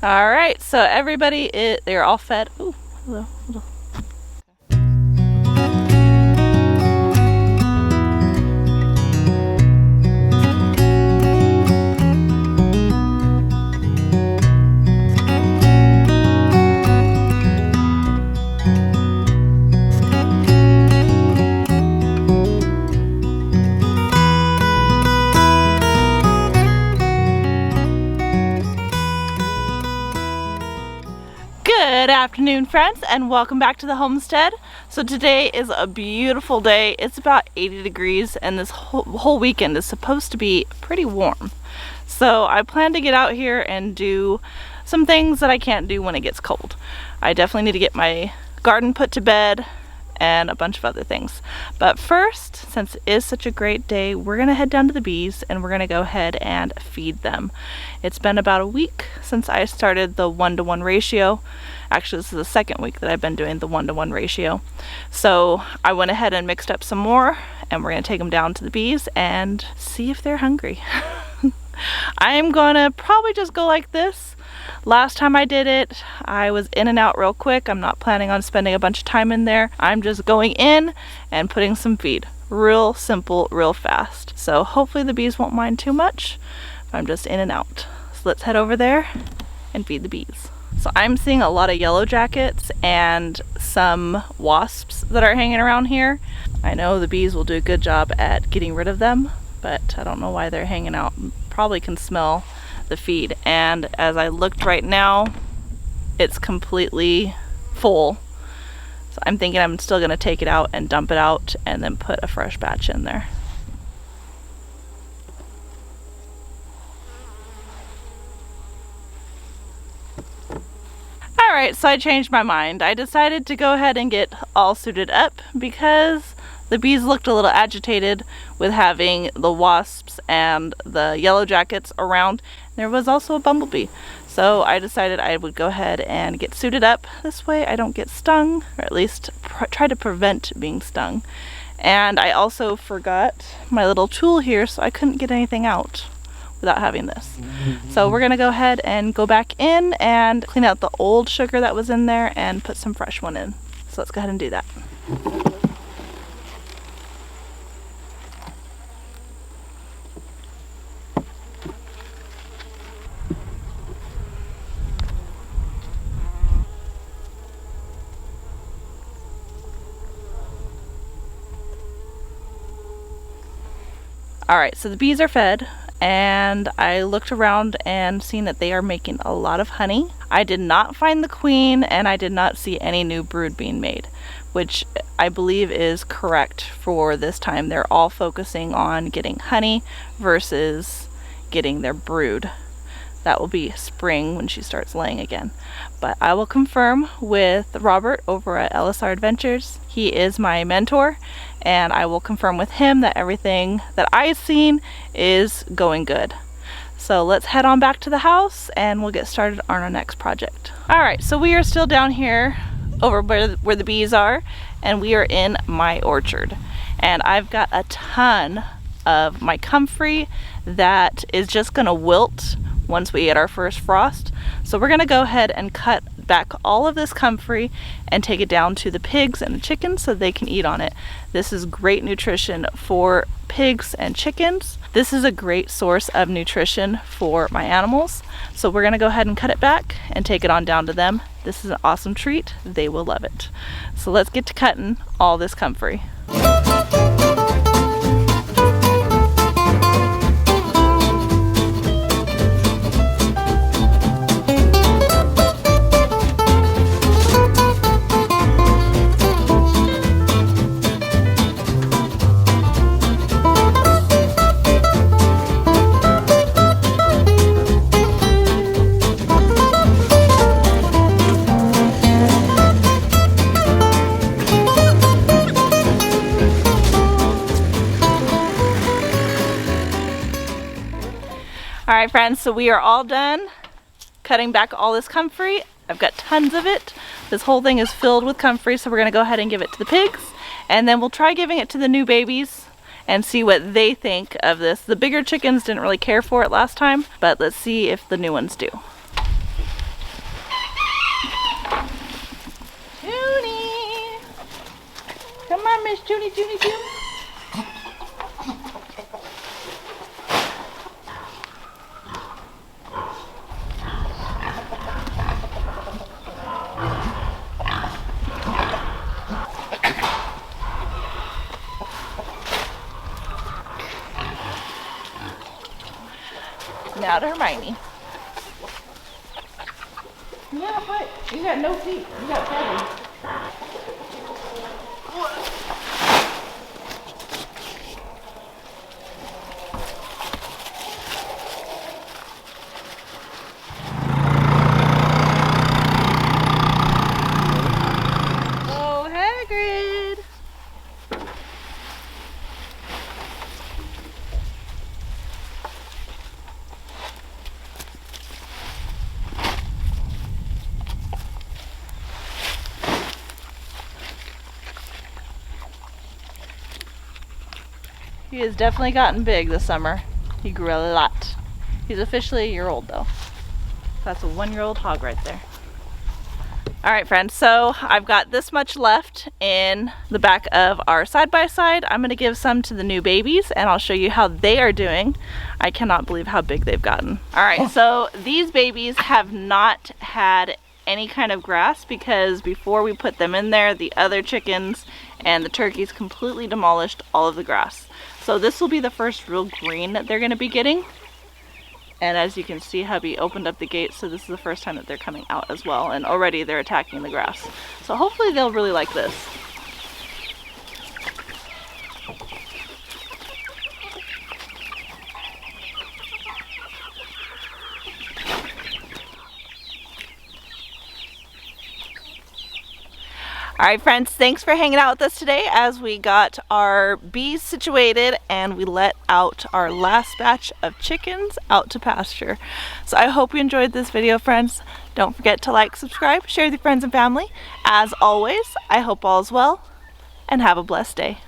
All right, so everybody, they're all fed. Ooh, hello, hello. Good afternoon, friends, and welcome back to the homestead. So today is a beautiful day. It's about 80 degrees and this whole weekend is supposed to be pretty warm. So I plan to get out here and do some things that I can't do when it gets cold. I definitely need to get my garden put to bed and a bunch of other things. But first, since it is such a great day, we're gonna head down to the bees and we're gonna go ahead and feed them. It's been about a week since I started the 1-to-1 ratio. Actually, this is the second week that I've been doing the 1-to-1 ratio. So I went ahead and mixed up some more and we're gonna take them down to the bees and see if they're hungry. I'm gonna probably just go like this. Last time I did it, I was in and out real quick. I'm not planning on spending a bunch of time in there. I'm just going in and putting some feed. Real simple, real fast. So hopefully the bees won't mind too much if I'm just in and out. So let's head over there and feed the bees. So I'm seeing a lot of yellow jackets and some wasps that are hanging around here. I know the bees will do a good job at getting rid of them, but I don't know why they're hanging out. Probably can smell the feed, and as I looked right now, it's completely full. So I'm thinking I'm still gonna take it out and dump it out and then put a fresh batch in there. Alright, so I changed my mind. I decided to go ahead and get all suited up because the bees looked a little agitated with having the wasps and the yellow jackets around. There was also a bumblebee. So I decided I would go ahead and get suited up. This way I don't get stung, or at least try to prevent being stung. And I also forgot my little tool here, so I couldn't get anything out without having this. So we're gonna go ahead and go back in and clean out the old sugar that was in there and put some fresh one in. So let's go ahead and do that. Alright, so the bees are fed, and I looked around and seen that they are making a lot of honey. I did not find the queen, and I did not see any new brood being made, which I believe is correct for this time. They're all focusing on getting honey versus getting their brood. That will be spring when she starts laying again. But I will confirm with Robert over at LSR Adventures. He is my mentor, and I will confirm with him that everything that I've seen is going good. So let's head on back to the house and we'll get started on our next project. Alright, so we are still down here over where the bees are, and we are in my orchard. And I've got a ton of my comfrey that is just gonna wilt once we get our first frost. So we're gonna go ahead and cut back all of this comfrey and take it down to the pigs and the chickens so they can eat on it. This is great nutrition for pigs and chickens. This is a great source of nutrition for my animals. So we're gonna go ahead and cut it back and take it on down to them. This is an awesome treat. They will love it. So let's get to cutting all this comfrey. Alright friends, so we are all done cutting back all this comfrey. I've got tons of it. This whole thing is filled with comfrey, so we're going to go ahead and give it to the pigs. And then we'll try giving it to the new babies and see what they think of this. The bigger chickens didn't really care for it last time, but let's see if the new ones do. Junie, Junie, Junie. Now to Hermione. Yeah, but you got no feet. You got feathers. Oh, Hagrid. He has definitely gotten big this summer. He grew a lot. He's officially a year old though. That's a 1-year-old hog right there. All right, friends, so I've got this much left in the back of our side-by-side. I'm gonna give some to the new babies and I'll show you how they are doing. I cannot believe how big they've gotten. All right, so these babies have not had any kind of grass because before we put them in there, the other chickens and the turkeys completely demolished all of the grass. So this will be the first real green that they're gonna be getting. And as you can see, hubby opened up the gate, so this is the first time that they're coming out as well, and already they're attacking the grass. So hopefully they'll really like this. All right, friends, thanks for hanging out with us today as we got our bees situated and we let out our last batch of chickens out to pasture. So I hope you enjoyed this video, friends. Don't forget to like, subscribe, share with your friends and family. As always, I hope all is well and have a blessed day.